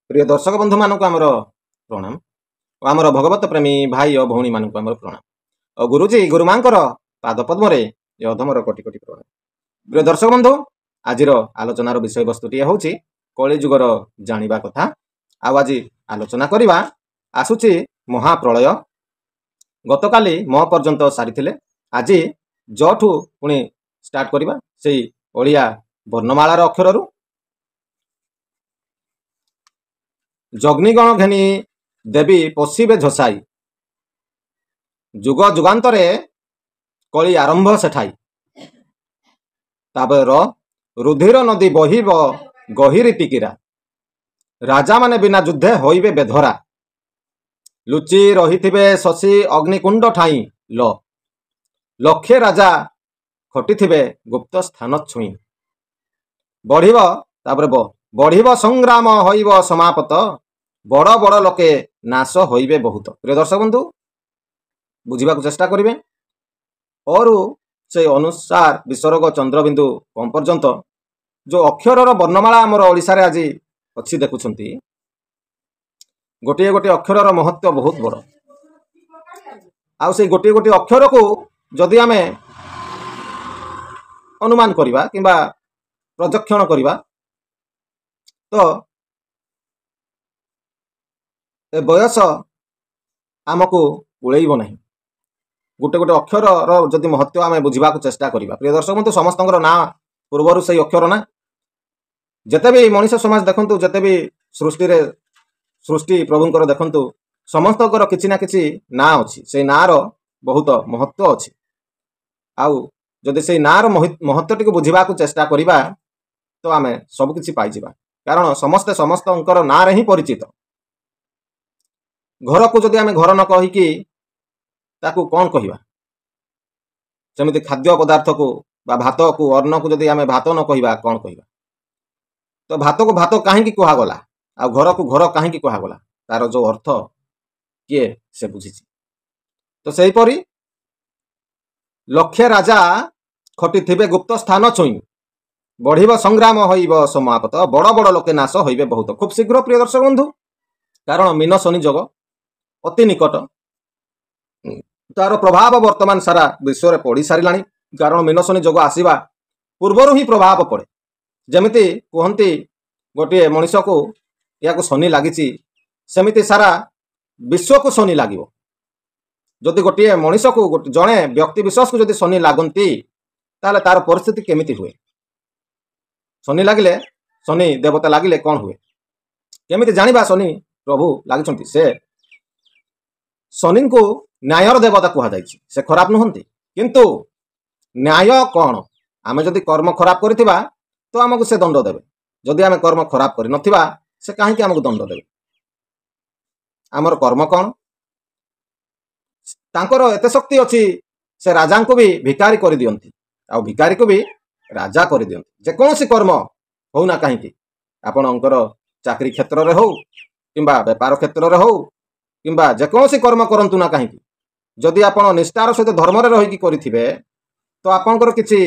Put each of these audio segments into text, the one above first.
प्रिय दर्शक बंधु मानक आमर प्रणाम और आमर भगवत प्रेमी भाई और भौणी मानक आमर प्रणाम और गुरुजी गुरुमां पाद पद्म अधमर कोटि कोटि प्रणाम। प्रिय दर्शक बंधु आज आलोचनार विषय वस्तुटी हूँ कलिजुगर जानिबा कथा। आज आलोचना करवा आसुची महाप्रलय। गतकाली म पर्यंत सारी आज जठू पुणी स्टार्ट करवा से ओडिया वर्णमालार अक्षर जग्निगण घेनी देवी पशिबे झसाई जुग जुगांतरे कली आरंभ सेठाई तापर रुधिर नदी बहिब गहिरी टिकिरा राजा माने बिना युद्धे होइबे बेधरा लुचि रहिथिबे शशि अग्निकुंड ठाई लक्षे राजा खटिथिबे गुप्त स्थान छुई बढ़िब तापर बढ़िब संग्राम होइब समापत बड़ बड़ लोके नाश होइबे बहुत। प्रिय दर्शक बंधु बुझा चेष्टा करेंगे और से अनुसार विसर्ग चंद्रबिंदु कम पर्यंत जो अक्षर वर्णमाला आमर ओडिशा रे आज अच्छी देखुंत गोटे गोटे अक्षर महत्व बहुत बड़ आ गोटे गोटे अक्षर को जदि आमे अनुमान करवा कि प्रजक्षण करवा तो ए बयस आमको उड़ेब ना। गोटे गोटे अक्षर जदि महत्व आम बुझा चेष्टा करवा। प्रिय दर्शक बंधु समस्त ना पूर्वर से अक्षर ना जिते भी मनीष समाज देखु जिते भी सृष्टि प्रभुंर देखु समस्त किसी ना किसी ना अच्छी से ना बहुत महत्व अच्छी आउ जदि से नार महत्व टी बुझा चेष्टा करवा तो आम सबकि पाई कारण समस्ते समस्त ना ही परिचित। घर को जदि आम घर न कहीकि ताकू कौन कहवा सेमती खाद्य पदार्थ को भात को अन्न को जदि आम भात न कहवा कौन कहवा तो भात को भात कहीं कहगला आ घर को घर कहीं कहगला तार जो अर्थ किए से बुझी। तो सेहीपरि लक्षे राजा खटिथिबे गुप्त स्थान छुई बढ़िब संग्राम होइब समापत बड़ बड़ लोके नाश होइबे बहुत। खूब शीघ्र प्रिय दर्शक बंधु कारण मीन शनि जोग अति निकट तार प्रभाव वर्तमान सारा विश्व में पड़ सारा कारण मीन शनि जोग आसवा पूर्वर ही प्रभाव पड़े जमिति कहती गोटे मनीष को या शनि लगी सेमिति सारा विश्व को शनि लगे जदि गोटे मनीष को जड़े व्यक्ति विशेष को जदि शनि लगती ताले तार परिस्थिति केमिति हुए शनि लगिले शनि देवता लगिले कौन हुए केमिति जानिबा शनि प्रभु लगी से शनि को न्यायर देवता कहुई से खराब नुहंती किंतु न्याय कौन आमे जदि कर्म खराब करथिबा तो आमको से दंड देवे जदि आमे कर्म खराब करि नथिबा से काहे कि आमको दंड देवे आमर कर्म कौन तांकर एते शक्ति अच्छी से राजा को भी भिकारी कर दियंती आ भिकारी को भी राजा कर दियंती जेकोसी कर्म होना कहीं आपणकर चाकरी क्षेत्र में हो किंबा व्यापार क्षेत्र में हो किंबा जेकोसी कर्म करंतु ना कहीं जदि आपण निष्ठार सहित धर्म रहीकि करिथिबे तो आपणकर किछि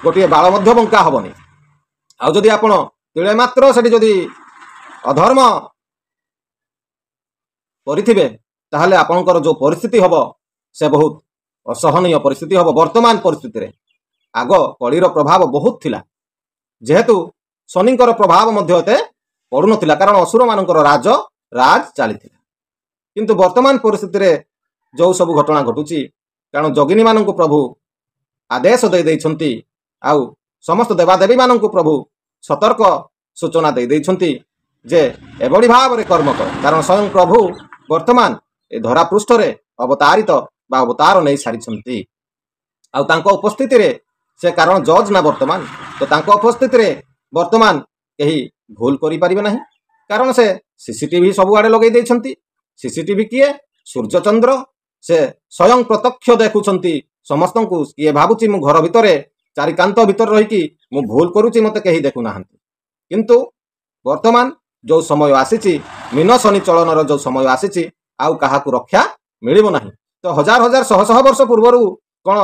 गोटे बाल मध्य बंका हेबनी आउ जदि आपण तिळे मात्र सेठी जदि अधर्म करिथिबे ताहले आपणकर जो परिस्थिति हबो से बहुत असहनीय परिस्थिति हबो। वर्तमान परिस्थिति रे आग कलिर प्रभाव बहुत थिला जेहेतु शनिकर प्रभाव मध्य एते पड़ुनथिला कारण असुर मानकर राज चलीथिला किंतु वर्तमान परिस्थिति रे जो सब घटना घटुची कारण जोगिनी मानक प्रभु आदेश दे दैछंती आउ समस्त देवादेवी मानक प्रभु सतर्क सूचना दे दैछंती जे एबडी भाव रे कर्म कर कारण स्वयं प्रभु वर्तमान ए धरा पृष्ठ रे अवतारित बा अवतार नहीं सारी आउ तांको उपस्थिति रे से कारण जज ना वर्तमान तो तांको उपस्थिति रे वर्तमान कहीं भूल करि परिबे नहीं कारण से सीसीटीवी सब आड़े लगे दैछंती सीसीटीवी किए सूर्य चंद्र से स्वयं प्रत्यक्ष देखुंती समस्त को किए भावुची मु घर भितर चारिकांत भितर रहीकि मु भूल करुची मते कहीं देखु नाहंती किंतु वर्तमान जो समय आसीची मीन शनि चलन जो समय आसीची आउ काहाकू रक्षा मिलिबो नाही। तो हजार हजार शह शह वर्ष पूर्वर कौन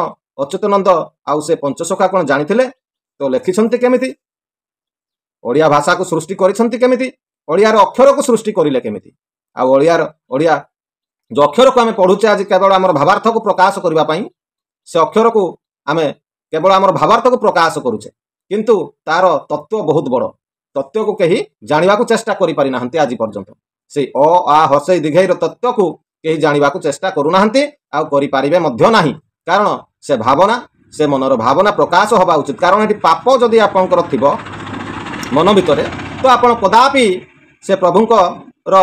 अच्युतानंद आउ से पंचसखा कौन जानिथिले तो लिखिछंती केमिति ओडिया भाषा को सृष्टि करिछंती केमिति ओडियार अक्षर को सृष्टि करिले केमिति आ ओडिया जो अक्षर को आम पढ़ुचे आज केवल आम भावार्थ को प्रकाश करने से अक्षर को आम केवल आम भावार्थ को प्रकाश करुचे किंतु तार तत्व बहुत बड़ तत्व को कहीं जाना चेष्टा कर पारि नाहंती आज पर्यंत से अ आ हसई दिघेर तत्व को कहीं जाना चेष्टा करूना करें नहीं कारण से भावना से मनर भावना प्रकाश हवा उचित कारण ये पाप जदि आपंकर थी मन भितर तो आप कदापि से प्रभुंकर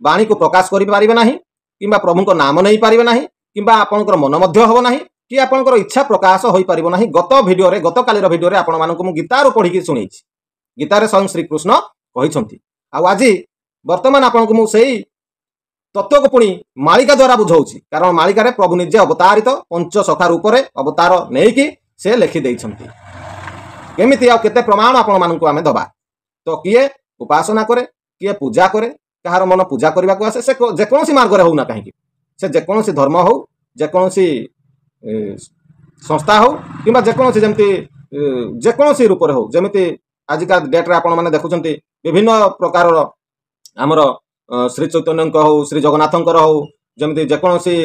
वाणी को प्रकाश करें ना कि प्रभु नाम नहीं पारे ना कि आपंकर मन हम ना कि आपंकर इच्छा प्रकाश हो पार ना गत भिडियो गत कालीर भिडियो आपण मानक गीतार पढ़ी शुणी गीतार स्वयं श्रीकृष्ण कहते आज बर्तमान आपको मुझे तत्व को पुणी मालिका द्वारा बुझाऊँ कारण मालिका प्रभु निजे अवतारित पंच सखा रूप में अवतार नहीं से लिखिदे केमिति आ केते प्रमाण आपण मानक आम दबा तो किए उपासना करे किए पूजा करे कहार मन पूजा करने को आसे से जेकोसी मार्ग में होना कहीं से जेकोसी धर्म हो जेकोसी संस्था हो कि जेकोसी जमती जेकोसी रूप में हो जमी आजिका डेट्रे आपण मैंने देखुं विभिन्न प्रकार आमर श्री चैतन्य हो श्री जगन्नाथ हो जमी जेकोसी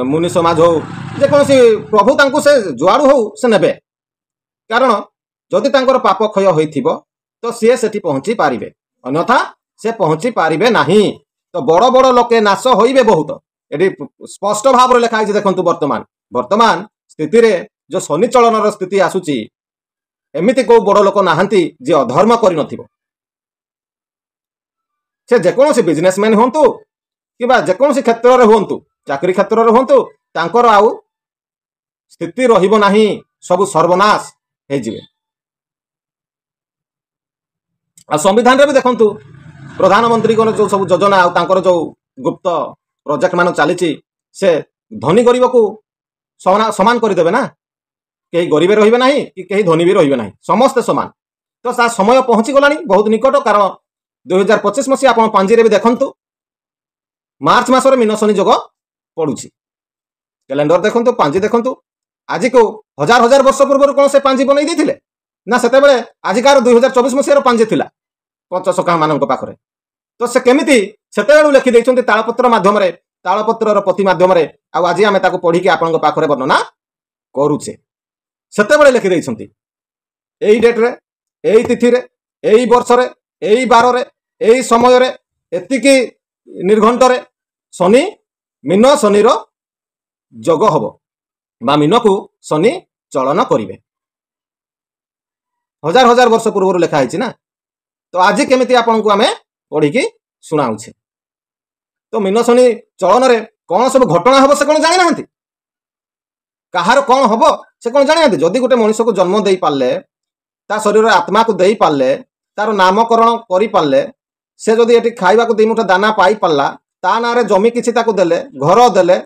मुनि समाज हो जेकोसी प्रभु तांको से जुआड़ू हो से नेबे कारण जदि तांकर पाप क्षय होइथिबो तो सी सेठी पहुंची पारिबे अन्यथा से पहुंची पारिबे नहीं तो बड़ बड़ लोके नाश होइबे बहुत एटी स्पष्ट भाव रे लिखा है देखंतु वर्तमान स्थिति रे जो शनि चलनर स्थिति आसुची एमिति को बड़ लोक नाहंती जे अधर्म करि नथिबो से जेकोसी बिजनेसमैन होंतु कि जेकोसी क्षेत्र रे होंतु चाकरी क्षेत्र रे होंतु तांकर आउ स्थिति रहिबो नाही सब सर्वनाश हे जिवे आ संविधान रे भी देखंतु प्रधानमंत्री को जो सब योजना आ जो गुप्त प्रोजेक्ट मान चली से धनी गरीब को समान करदेवे ना कहीं गरीब रहिबे नहीं कि कहीं धनी भी रहिबे नहीं समस्ते समान तो सा समय पहुंची गलानी बहुत निकट कारण 2025 मसीहा आप पांजी भी देखंतु मार्च मासरे मीन शनि जोग पड़ुछि कैलेंडर देखंतु पांजी देखंतु आज को हजार हजार वर्ष पूर्व कौन से पांजी बनई देथिले ना सेते बेले आजिकार 2024 मसीहार पांजी थिला पंच सखा मानक पाखरे तो से केमिति सेते बेलु लिखि दैछन्ते तालपत्र माध्यम रे तालपत्रर पति माध्यम रे आ आज आमे ताको पढी के आपन पाखरे वर्णना करूछे सेते बेले लिखि दैछन्ते एई डेट रे एई तिथि रे एई वर्ष रे एई बार रे एई समय रे एतिकी निर्घंट रे शनि मीन शनिर जोग हबो बा मीन को शनि चलन करिवे हजार हजार वर्ष पूर्व लिखा है ना तो आज केमिति आपन को आमे पढ़ी की सुनाउछे तो मीन शनि चलन रे कौन सब घटना हबो से कौन जानि नाहंती कहार कौन हबो से कौन जानि नाहंती जदि गोटे मनुष्य को जन्म देई पाले ता शरीर आत्मा को देई पाले तार नामकरण करि पाले से जदि एटी खाइबा को देई मुठा दाना पाई पाला ता नारे जमी किछि ताको देले घर देले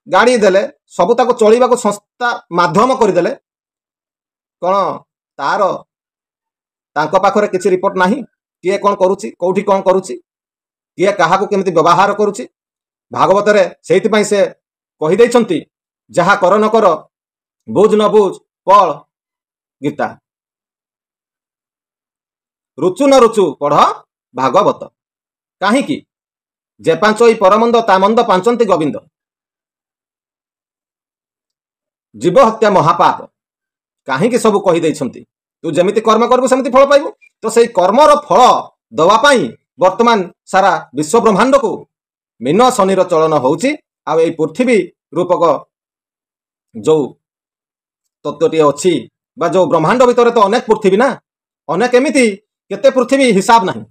गाड़ी देले सब ताको चलिबा को संस्था माध्यम करि देले कोन तार तांको पाखरे किछि रिपोर्ट नाही किए कौन करूछि कोठी कौन करूछि किए काहाको केमिति व्यवहार करूछि भागवत रे सेति पई से कहि दैछन्ति जहा कर न कर बुझ न बुझ पढ़ गीता रुचु न रुचु पढ़ भागवत काहे कि जे पांचई परमंद ता मंद पांचंती गोविंद जीव हत्या महापाप कहीं सब कही देइछन्ति तू जमिति कर्म करबु सेमिति फल पाइबु तो सेई कर्मर फल दवा पाई वर्तमान सारा विश्व ब्रह्मांड को मीन शनिर चलन होउछि आ एई पृथ्वी रूपक जो तत्वटी अछि बा जो ब्रह्मांड भितर तो अनेक पृथ्वी ना अनेक एमिति केते पृथ्वी हिसाब नाही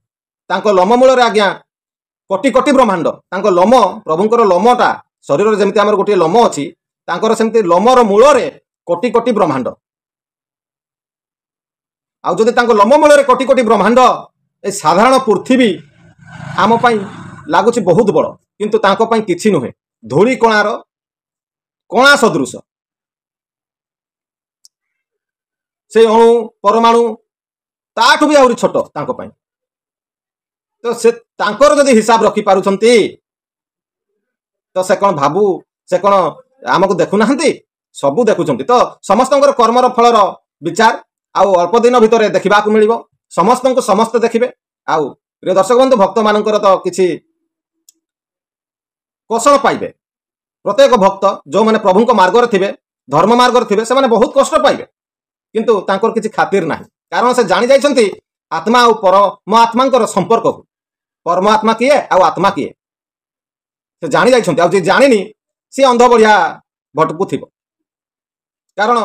तांको लोम मूल रे आज्ञा कोटि कोटि ब्रह्मांड तांको लोम प्रभुंकर लोमटा शरीर जेमिति हमर गोटे लोम अछि तांकर सेमिति लोमर मूल रे कोटि कोटि ब्रह्मांड आउ जदि तांको लोम मूल रे कोटि कोटि ब्रह्मांड ए साधारण पृथ्वी आम पई लागुछि बहुत बड़ किंतु तांको पई किछि नुहे धूली कोणार कोणा सदृश से अणु परमाणु ताठु भी आउरी छोट तांको पई तो से तांकर जदि हिसाब रखी पारुछंती तो से कोन भाबू से कोन आमको देखु नाहंती सबु देखुछंती तो समस्तंकर कर्मर फलर विचार आउ अल्प दिन भितर देखा मिलिबो समस्त को समस्त देखिबे आउ प्रिय दर्शक बंधु भक्त मानकर तो किसी कौशल पाइबे प्रत्येक भक्त जो मैंने प्रभु मार्ग थे धर्म मार्ग थे से बहुत कष्ट पाइबे किंतु तांकर किसी खातिर ना कारण से जानी जाइछंती आत्मा और परमात्मा संपर्क को परमात्मा किए आ आत्मा किए से जानी जाइछंती आ जे जानिनी सी अंध बढ़िया भटकु थी कारण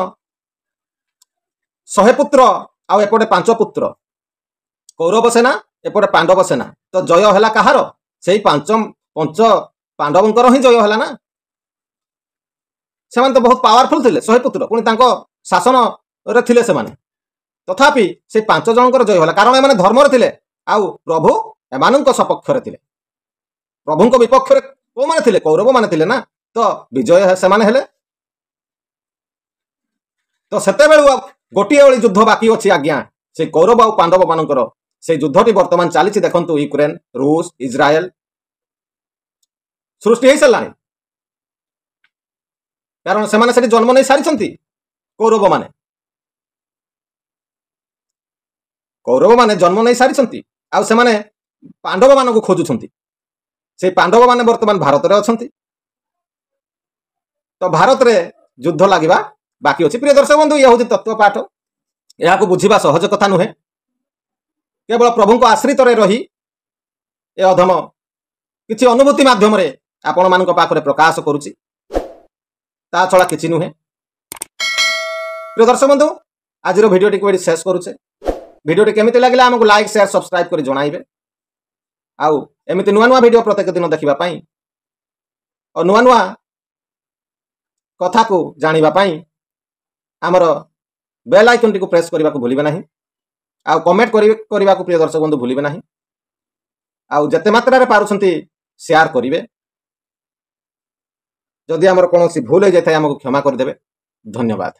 100 पुत्र आ एपटे 5 पुत्र कौरव सेना एपटे पांडव सेना तो जय है कहार से पंच पांडवंकर ही जय है ना से तो बहुत पावरफुल थे 100 पुत्र पुणी शासन रे थिले से माने तथापि से 5 जनकर जय है कारण एमाने धर्म थे आउ प्रभु एमानंक सपक्ष थे प्रभु विपक्ष को माने थिले कौरव माने थिले ना तो विजय से माने हेले तो सेते बेलु गोटे ओली युद्ध बाकी अच्छी आज्ञा से कौरव आ पांडव मानकर से युद्धटी वर्तमान चली देखु यूक्रेन रूस इज्राएल सृष्टि हो सारा कारण से जन्म नहीं सारी कौरव माने जन्म नहीं सारी आउ से पांडव मान खोजुंट से पांडव माने वर्तमान भारत में अच्छा तो भारत रे युद्ध लगे बाकी अच्छी प्रिय दर्शक बंधु यह हूँ तत्व पाठ यह बुझा सहज कथा नुहे केवल प्रभु को आश्रित रही ए अधम किसी अनुभूति मध्यम आपण मान पाखे प्रकाश करुच्ची ता छड़ा किसी नुहे प्रिय दर्शक बंधु आज भिडियोटी को शेष करुचे भिडियोटी केमिति लगे आमको लाइक शेयर सब्सक्राइब कर जणाइबे आउ एमती नुआ नुआ भिडियो प्रत्येक दिन देखापी और नुआ नुआ कथा को जानापी आमर बेल आइकन टी प्रेस करने को भूलिबे नहीं आउ कमेंट करने को प्रिय दर्शक बंधु भूलिबे नहीं आउ जते मात्रा रे पारुछंती शेयर करिवे जदि आमर कौन भूल हो जाए आमको क्षमा करदेवे धन्यवाद।